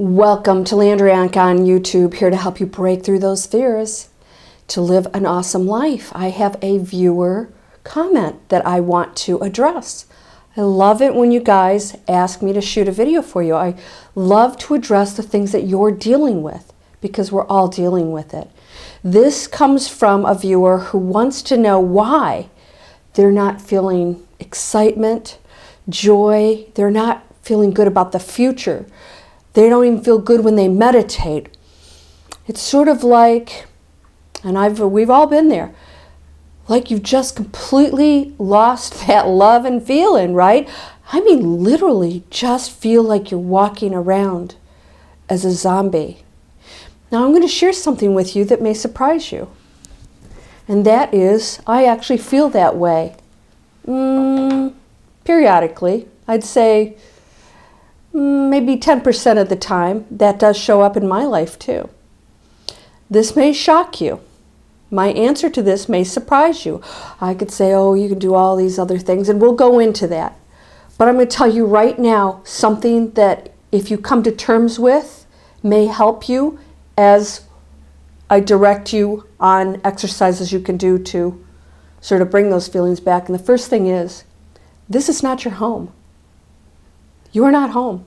Welcome to Landria Onkka on YouTube, here to help you break through those fears to live an awesome life. I have a viewer comment that I want to address. I love it when you guys ask me to shoot a video for you. I love to address the things that you're dealing with because we're all dealing with it. This comes from a viewer who wants to know why they're not feeling excitement, joy, they're not feeling good about the future. They don't even feel good when they meditate. It's sort of like, and we've all been there, like you've just completely lost that love and feeling, right? I mean, literally just feel like you're walking around as a zombie. Now I'm going to share something with you that may surprise you. And that is, I actually feel that way. Periodically. I'd say maybe 10% of the time that does show up in my life too. This may shock you. My answer to this may surprise you. I could say, oh, you can do all these other things, and we'll go into that. But I'm going to tell you right now something that if you come to terms with may help you as I direct you on exercises you can do to sort of bring those feelings back. And the first thing is, this is not your home. You are not home.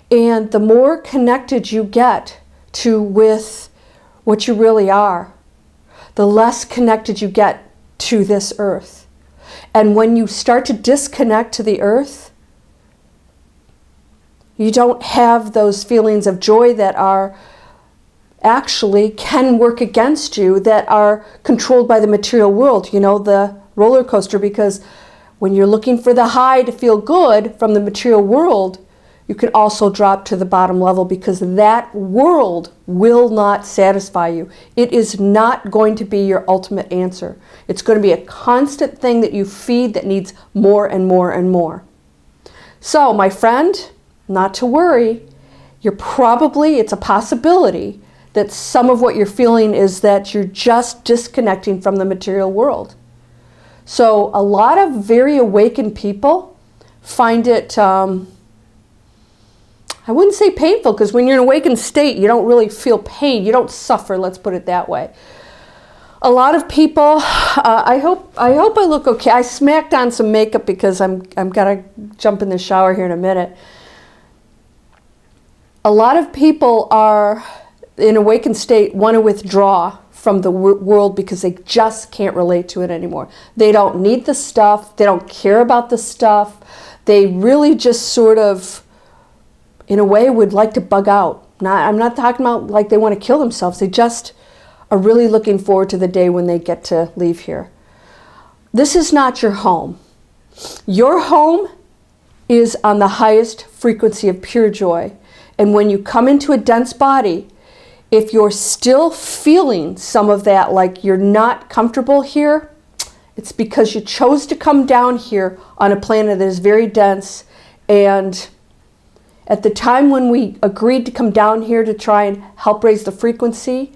And the more connected you get with what you really are, the less connected you get to this earth. And when you start to disconnect to the earth, you don't have those feelings of joy that are actually can work against you, that are controlled by the material world, you know, the roller coaster, because when you're looking for the high to feel good from the material world, you can also drop to the bottom level because that world will not satisfy you. It is not going to be your ultimate answer. It's going to be a constant thing that you feed that needs more and more and more. So, my friend, not to worry. It's a possibility that some of what you're feeling is that you're just disconnecting from the material world. So a lot of very awakened people find it, I wouldn't say painful, because when you're in an awakened state, you don't really feel pain. You don't suffer, let's put it that way. A lot of people, I hope I look okay. I smacked on some makeup because I'm gonna jump in the shower here in a minute. A lot of people are in awakened state, want to withdraw from the world because they just can't relate to it anymore. They don't need the stuff. They don't care about the stuff. They really just sort of, in a way, would like to bug out. I'm not talking about like they want to kill themselves. They just are really looking forward to the day when they get to leave here. This is not your home. Your home is on the highest frequency of pure joy. And when you come into a dense body, if you're still feeling some of that, like you're not comfortable here, it's because you chose to come down here on a planet that is very dense. And at the time when we agreed to come down here to try and help raise the frequency,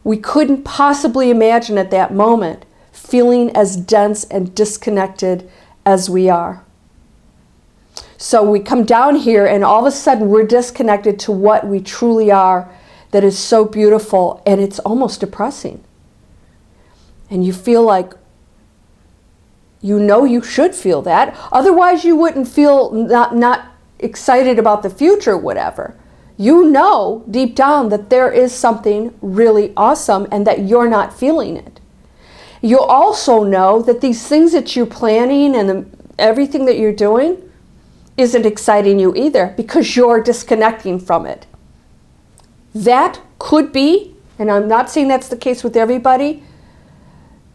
we couldn't possibly imagine at that moment feeling as dense and disconnected as we are. So we come down here and all of a sudden we're disconnected to what we truly are. That is so beautiful, and it's almost depressing. And you feel like, you know you should feel that. Otherwise you wouldn't feel not excited about the future or whatever. You know deep down that there is something really awesome and that you're not feeling it. You'll also know that these things that you're planning and everything that you're doing isn't exciting you either because you're disconnecting from it. That could be, and I'm not saying that's the case with everybody.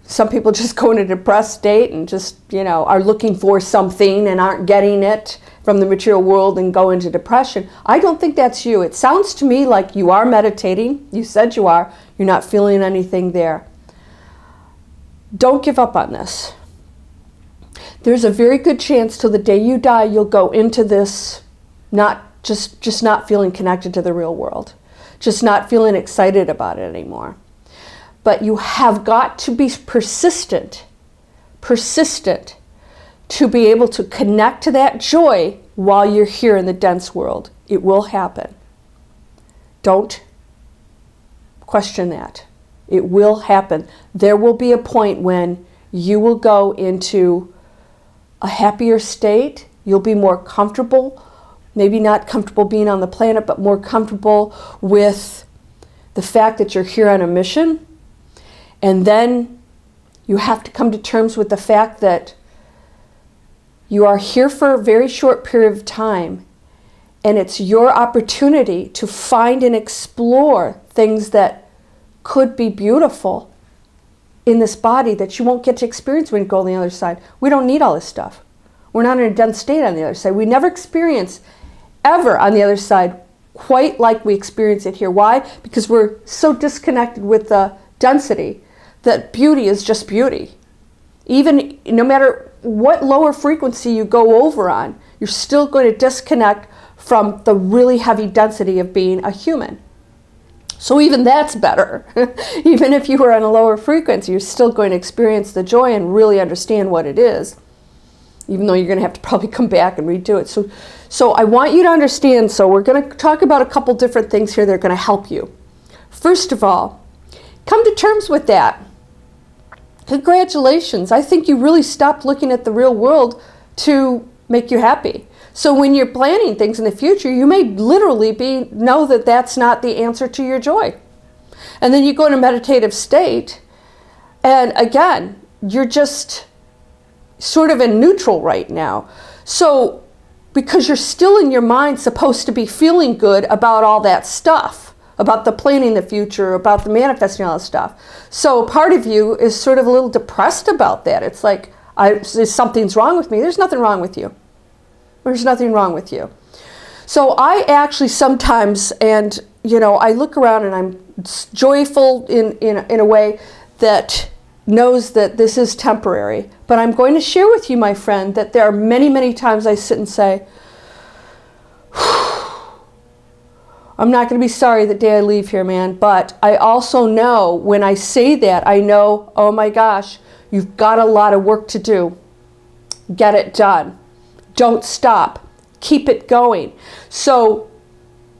Some people just go in a depressed state and just, are looking for something and aren't getting it from the material world and go into depression. I don't think that's you. It sounds to me like you are meditating. You said you are. You're not feeling anything there. Don't give up on this. There's a very good chance till the day you die, you'll go into this just not feeling connected to the real world. Just not feeling excited about it anymore. But you have got to be persistent to be able to connect to that joy while you're here in the dense world. It will happen. Don't question that. It will happen. There will be a point when you will go into a happier state. You'll be more comfortable, maybe not comfortable being on the planet, but more comfortable with the fact that you're here on a mission. And then you have to come to terms with the fact that you are here for a very short period of time, and it's your opportunity to find and explore things that could be beautiful in this body that you won't get to experience when you go on the other side. We don't need all this stuff. We're not in a dense state on the other side. We never experience ever on the other side quite like we experience it here. Why? Because we're so disconnected with the density that beauty is just beauty. Even no matter what lower frequency you go over on, you're still going to disconnect from the really heavy density of being a human. So even that's better. Even if you were on a lower frequency, you're still going to experience the joy and really understand what it is, even though you're going to have to probably come back and redo it. So I want you to understand, so we're going to talk about a couple different things here that are going to help you. First of all, come to terms with that. Congratulations. I think you really stopped looking at the real world to make you happy. So when you're planning things in the future, you may literally know that that's not the answer to your joy. And then you go in a meditative state, and again, you're just sort of in neutral right now. So because you're still in your mind supposed to be feeling good about all that stuff, about the planning the future, about the manifesting all that stuff. So part of you is sort of a little depressed about that. It's like, something's wrong with me. There's nothing wrong with you. There's nothing wrong with you. So I actually sometimes, and I look around and I'm joyful in a way that knows that this is temporary. But I'm going to share with you, my friend, that there are many, many times I sit and say, I'm not going to be sorry the day I leave here, man. But I also know when I say that, I know, oh my gosh, you've got a lot of work to do. Get it done. Don't stop. Keep it going. So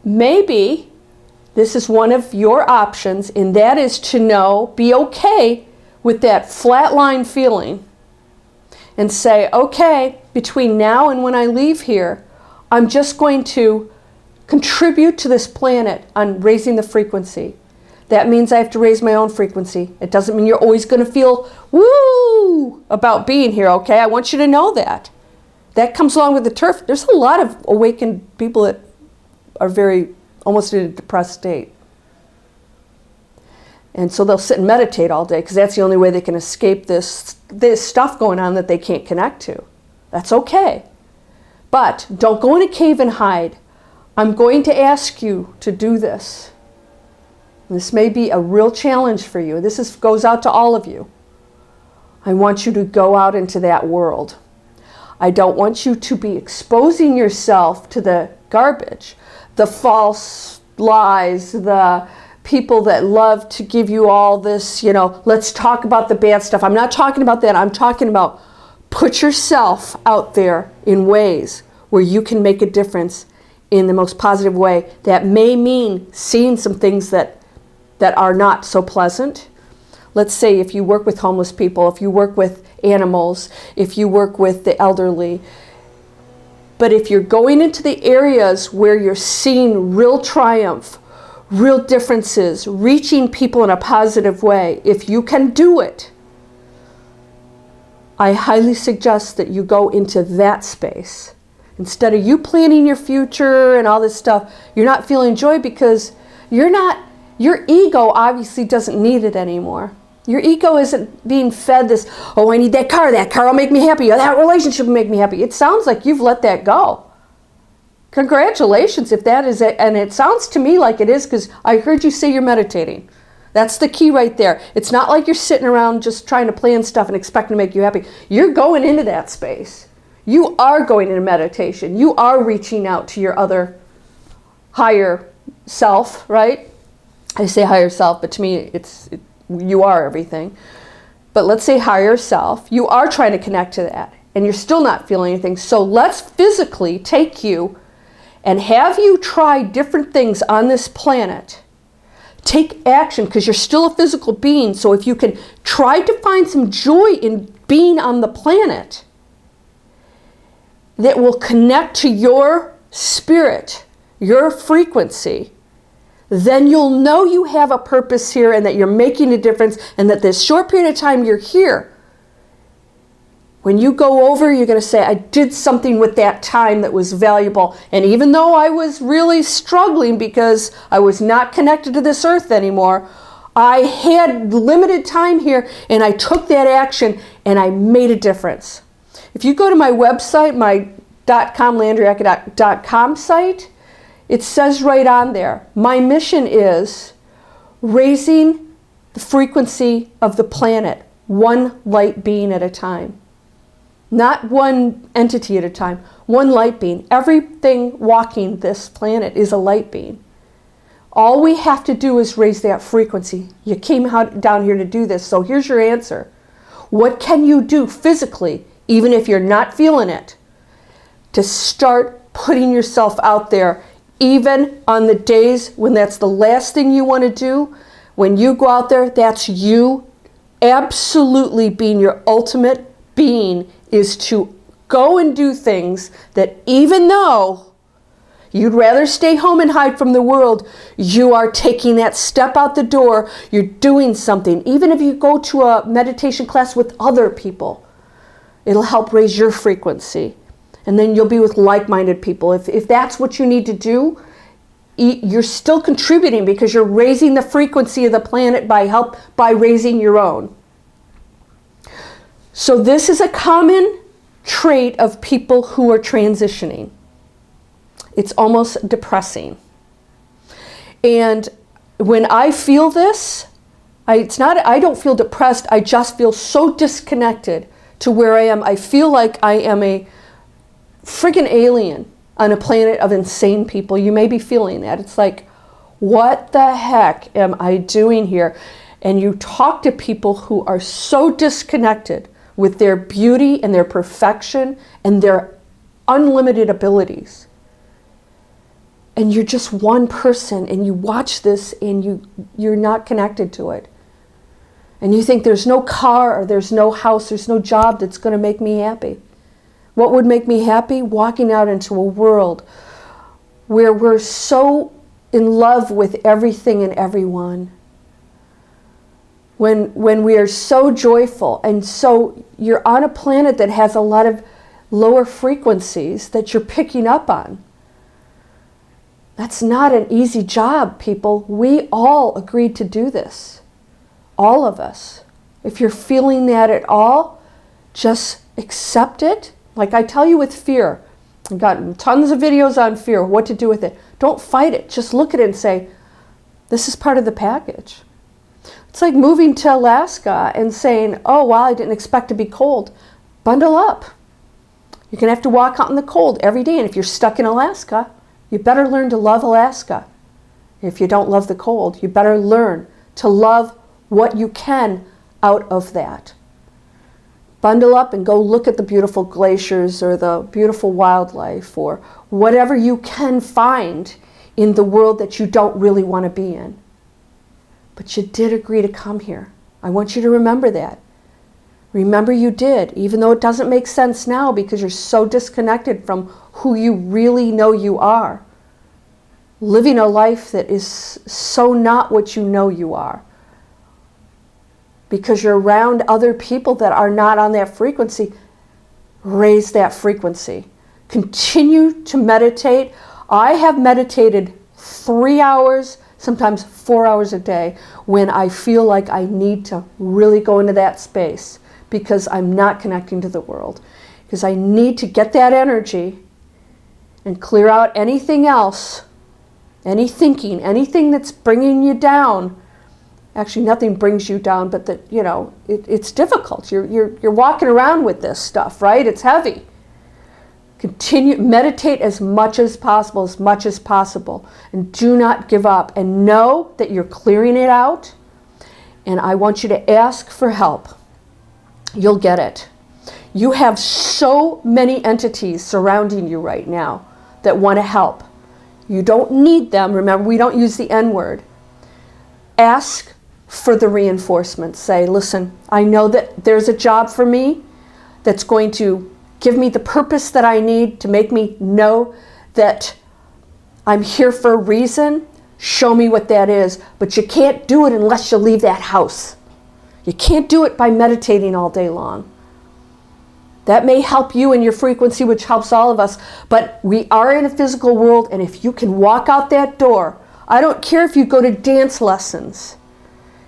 maybe this is one of your options, and that is to be okay with that flatline feeling and say, okay, between now and when I leave here, I'm just going to contribute to this planet on raising the frequency. That means I have to raise my own frequency. It doesn't mean you're always going to feel woo about being here, okay? I want you to know that. That comes along with the turf. There's a lot of awakened people that are very, almost in a depressed state. And so they'll sit and meditate all day because that's the only way they can escape this stuff going on that they can't connect to. That's okay. But don't go in a cave and hide. I'm going to ask you to do this. This may be a real challenge for you. This goes out to all of you. I want you to go out into that world. I don't want you to be exposing yourself to the garbage, the false lies, the people that love to give you all this, let's talk about the bad stuff. I'm not talking about that. I'm talking about put yourself out there in ways where you can make a difference in the most positive way. That may mean seeing some things that are not so pleasant. Let's say if you work with homeless people, if you work with animals, if you work with the elderly. But if you're going into the areas where you're seeing real triumph, real differences, reaching people in a positive way, if you can do it, I highly suggest that you go into that space. Instead of you planning your future and all this stuff, you're not feeling joy because your ego obviously doesn't need it anymore. Your ego isn't being fed this, I need that car will make me happy, or that relationship will make me happy. It sounds like you've let that go. Congratulations if that is it, and it sounds to me like it is because I heard you say you're meditating. That's the key right there. It's not like you're sitting around just trying to plan stuff and expecting to make you happy. You're going into that space. You are going into meditation. You are reaching out to your other higher self, right? I say higher self, but to me, you are everything. But let's say higher self. You are trying to connect to that, and you're still not feeling anything. So let's physically take you And have you tried different things on this planet? Take action, because you're still a physical being. So if you can try to find some joy in being on the planet that will connect to your spirit, your frequency, then you'll know you have a purpose here and that you're making a difference, and that this short period of time you're here, when you go over, you're going to say, I did something with that time that was valuable. And even though I was really struggling because I was not connected to this earth anymore, I had limited time here, and I took that action and I made a difference. If you go to my website, my .com, site, it says right on there, my mission is raising the frequency of the planet, one light being at a time. Not one entity at a time, one light being. Everything walking this planet is a light being. All we have to do is raise that frequency. You came down here to do this, so here's your answer. What can you do physically, even if you're not feeling it, to start putting yourself out there, even on the days when that's the last thing you want to do? When you go out there, that's you absolutely being your ultimate being, is to go and do things that, even though you'd rather stay home and hide from the world, you are taking that step out the door. You're doing something. Even if you go to a meditation class with other people, it'll help raise your frequency. And then you'll be with like-minded people. If that's what you need to do, you're still contributing, because you're raising the frequency of the planet by raising your own. So this is a common trait of people who are transitioning. It's almost depressing. And when I feel this, I don't feel depressed. I just feel so disconnected to where I am. I feel like I am a friggin' alien on a planet of insane people. You may be feeling that. It's like, what the heck am I doing here? And you talk to people who are so disconnected with their beauty and their perfection and their unlimited abilities. And you're just one person, and you watch this and you're not connected to it. And you think there's no car or there's no house, there's no job that's going to make me happy. What would make me happy? Walking out into a world where we're so in love with everything and everyone. When we are so joyful, and so you're on a planet that has a lot of lower frequencies that you're picking up on. That's not an easy job, people. We all agreed to do this. All of us. If you're feeling that at all, just accept it. Like I tell you with fear, I've got tons of videos on fear, what to do with it. Don't fight it. Just look at it and say, this is part of the package. It's like moving to Alaska and saying, oh, wow, I didn't expect to be cold. Bundle up. You're going to have to walk out in the cold every day. And if you're stuck in Alaska, you better learn to love Alaska. If you don't love the cold, you better learn to love what you can out of that. Bundle up and go look at the beautiful glaciers or the beautiful wildlife or whatever you can find in the world that you don't really want to be in. But you did agree to come here. I want you to remember that. Remember you did, even though it doesn't make sense now because you're so disconnected from who you really know you are. Living a life that is so not what you know you are. Because you're around other people that are not on that frequency. Raise that frequency. Continue to meditate. I have meditated 3 hours, sometimes 4 hours a day when I feel like I need to really go into that space because I'm not connecting to the world. Because I need to get that energy and clear out anything else, any thinking, anything that's bringing you down. Actually, nothing brings you down, but that, you know, it's difficult. You're walking around with this stuff, right? It's heavy. Continue, meditate as much as possible, and do not give up. And know that you're clearing it out, and I want you to ask for help. You'll get it. You have so many entities surrounding you right now that want to help. You don't need them. Remember, we don't use the N word. Ask for the reinforcement. Say, listen, I know that there's a job for me that's going to give me the purpose that I need to make me know that I'm here for a reason. Show me what that is. But you can't do it unless you leave that house. You can't do it by meditating all day long. That may help you in your frequency, which helps all of us, but we are in a physical world, and if you can walk out that door, I don't care if you go to dance lessons.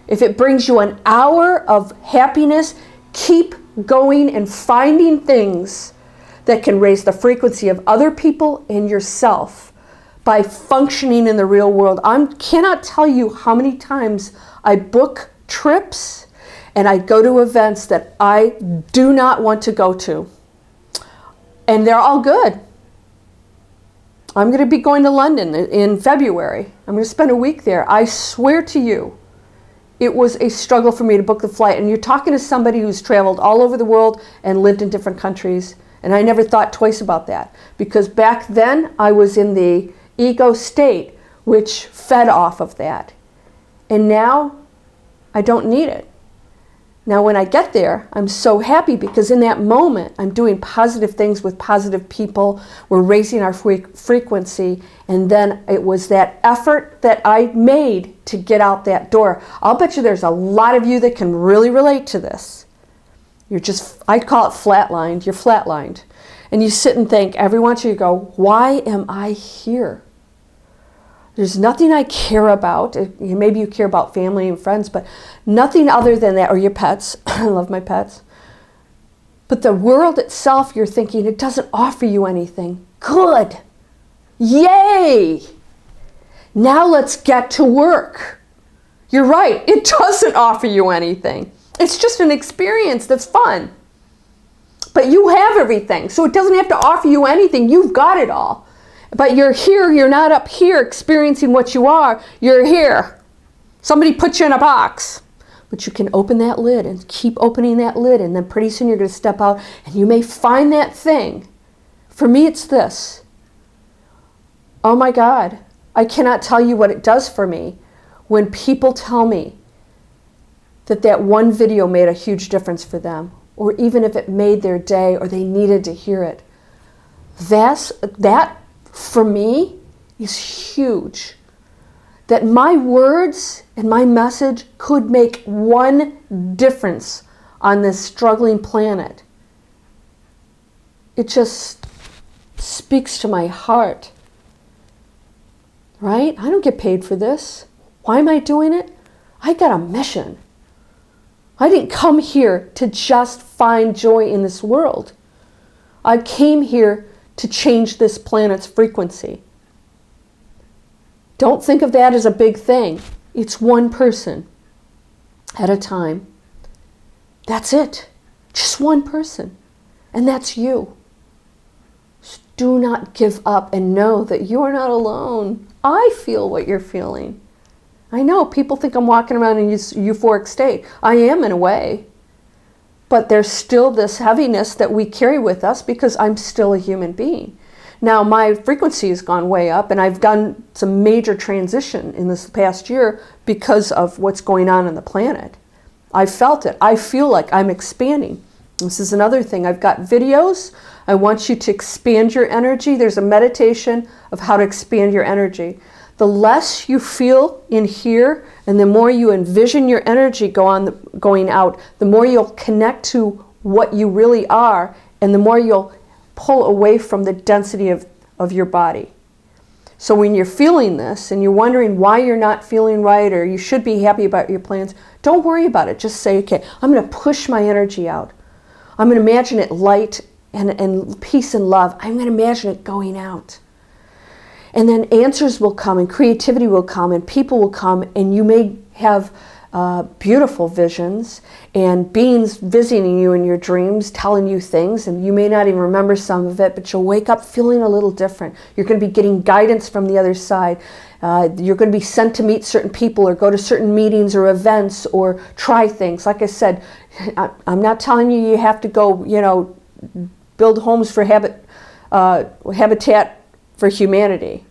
If it brings you an hour of happiness, keep going and finding things that can raise the frequency of other people and yourself by functioning in the real world. I cannot tell you how many times I book trips and I go to events that I do not want to go to. And they're all good. I'm going to be going to London in February. I'm going to spend a week there. I swear to you, it was a struggle for me to book the flight. And you're talking to somebody who's traveled all over the world and lived in different countries. And I never thought twice about that. Because back then, I was in the ego state, which fed off of that. And now, I don't need it. Now, when I get there, I'm so happy because in that moment, I'm doing positive things with positive people. We're raising our frequency. And then it was that effort that I made to get out that door. I'll bet you there's a lot of you that can really relate to this. You're just, I call it flatlined. You're flatlined. And you sit and think, every once in a while you go, why am I here? There's nothing I care about. Maybe you care about family and friends, but nothing other than that, or your pets. I love my pets. But the world itself, you're thinking, it doesn't offer you anything. Good. Yay. Now let's get to work. You're right. It doesn't offer you anything. It's just an experience that's fun. But you have everything, so it doesn't have to offer you anything. You've got it all. But you're here, you're not up here experiencing what you are. You're here. Somebody put you in a box. But you can open that lid and keep opening that lid, and then pretty soon you're going to step out and you may find that thing. For me, it's this. Oh my God, I cannot tell you what it does for me when people tell me that that one video made a huge difference for them, or even if it made their day or they needed to hear it. That for me is huge. That my words and my message could make one difference on this struggling planet. It just speaks to my heart. Right? I don't get paid for this. Why am I doing it? I got a mission. I didn't come here to just find joy in this world. I came here to change this planet's frequency. Don't think of that as a big thing. It's one person at a time. That's it. Just one person. And that's you. Just do not give up and know that you are not alone. I feel what you're feeling. I know people think I'm walking around in euphoric state. I am in a way. But there's still this heaviness that we carry with us because I'm still a human being. Now, my frequency has gone way up, and I've done some major transition in this past year because of what's going on the planet. I felt it. I feel like I'm expanding. This is another thing. I've got videos. I want you to expand your energy. There's a meditation of how to expand your energy. The less you feel in here and the more you envision your energy going out, the more you'll connect to what you really are, and the more you'll pull away from the density of your body. So when you're feeling this and you're wondering why you're not feeling right or you should be happy about your plans, don't worry about it. Just say, okay, I'm going to push my energy out. I'm going to imagine it light and peace and love. I'm going to imagine it going out. And then answers will come and creativity will come and people will come, and you may have beautiful visions and beings visiting you in your dreams, telling you things, and you may not even remember some of it, but you'll wake up feeling a little different. You're going to be getting guidance from the other side. You're going to be sent to meet certain people or go to certain meetings or events or try things. Like I said, I'm not telling you have to go, build homes for Habitat for Humanity.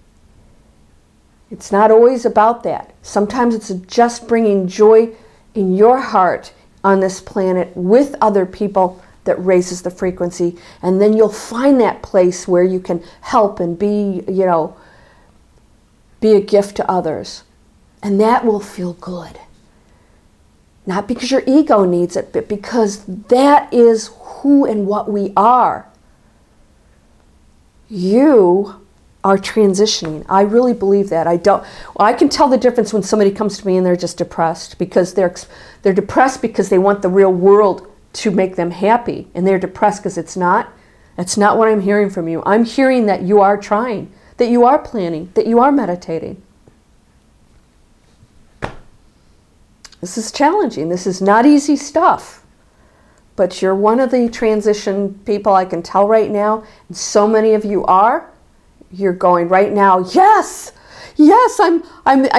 It's not always about that. Sometimes it's just bringing joy in your heart on this planet with other people that raises the frequency. And then you'll find that place where you can help and be, you know, be a gift to others. And that will feel good. Not because your ego needs it, but because that is who and what we are. You are transitioning. I really believe that. I can tell the difference when somebody comes to me and they're just depressed, because they're depressed because they want the real world to make them happy, and they're depressed because it's not. That's not what I'm hearing from you. I'm hearing that you are trying, that you are planning, that you are meditating. This is challenging. This is not easy stuff. But you're one of the transition people, I can tell right now. And so many of you are. You're going right now, yes, I'm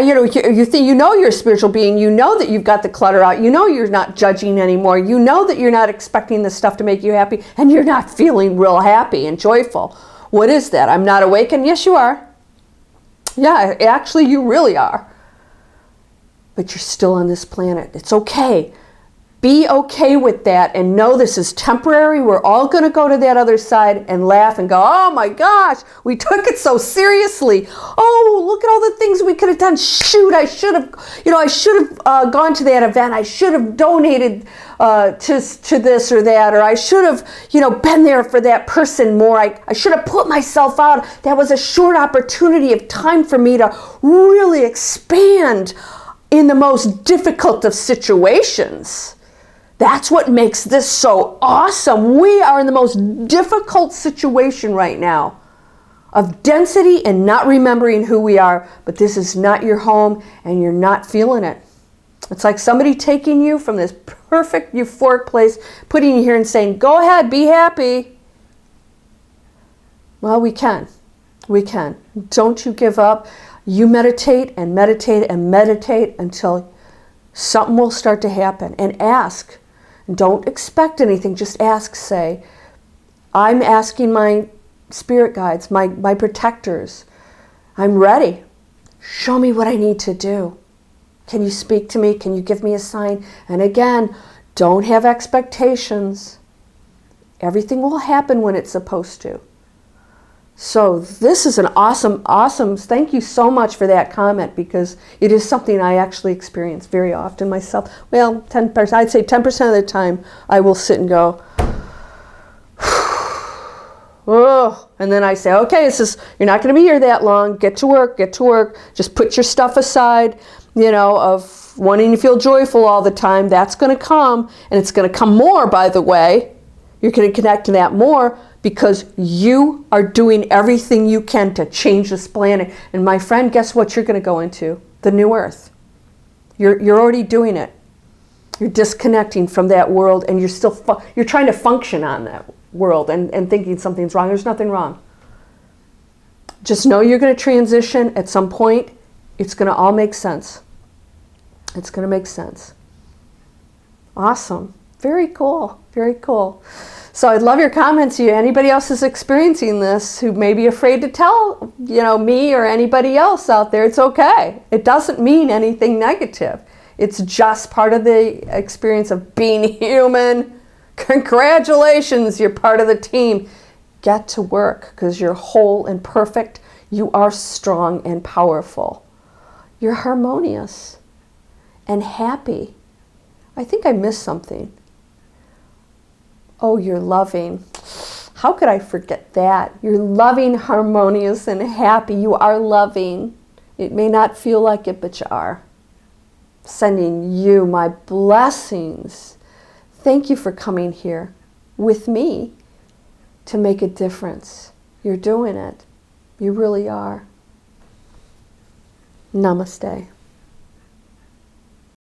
you know, you think, you know, you're a spiritual being. You know that you've got the clutter out. You know you're not judging anymore. You know that you're not expecting this stuff to make you happy, and you're not feeling real happy and joyful. What is that? I'm not awakened? Yes, you are. Yeah, actually, you really are. But you're still on this planet. It's okay. Be okay with that and know this is temporary. We're all going to go to that other side and laugh and go, oh my gosh, we took it so seriously. Oh, look at all the things we could have done. Shoot, I should have gone to that event. I should have donated to this or that, or I should have, been there for that person more. I should have put myself out. That was a short opportunity of time for me to really expand in the most difficult of situations. That's what makes this so awesome. We are in the most difficult situation right now of density and not remembering who we are, but this is not your home and you're not feeling it. It's like somebody taking you from this perfect euphoric place, putting you here and saying, go ahead, be happy. Well, we can. We can. Don't you give up. You meditate and meditate and meditate until something will start to happen. And ask. Don't expect anything. Just ask. Say, I'm asking my spirit guides, my protectors. I'm ready. Show me what I need to do. Can you speak to me? Can you give me a sign? And again, don't have expectations. Everything will happen when it's supposed to. So this is an awesome, thank you so much for that comment, because it is something I actually experience very often myself. Well, 10%, I'd say 10% of the time I will sit and go, oh, and then I say, okay, you're not going to be here that long. Get to work. Just put your stuff aside, of wanting to feel joyful all the time. That's going to come, and it's going to come more, by the way. You're going to connect to that more, because you are doing everything you can to change this planet. And my friend, guess what you're going to go into? The new earth. You're already doing it. You're disconnecting from that world, and you're trying to function on that world and thinking something's wrong. There's nothing wrong. Just know you're going to transition at some point. It's going to all make sense. It's going to make sense. Awesome. Very cool. Very cool. So I'd love your comments. Anybody else is experiencing this who may be afraid to tell, me or anybody else out there, it's okay. It doesn't mean anything negative. It's just part of the experience of being human. Congratulations, you're part of the team. Get to work, because you're whole and perfect. You are strong and powerful. You're harmonious and happy. I think I missed something. Oh, you're loving. How could I forget that? You're loving, harmonious, and happy. You are loving. It may not feel like it, but you are. Sending you my blessings. Thank you for coming here with me to make a difference. You're doing it. You really are. Namaste.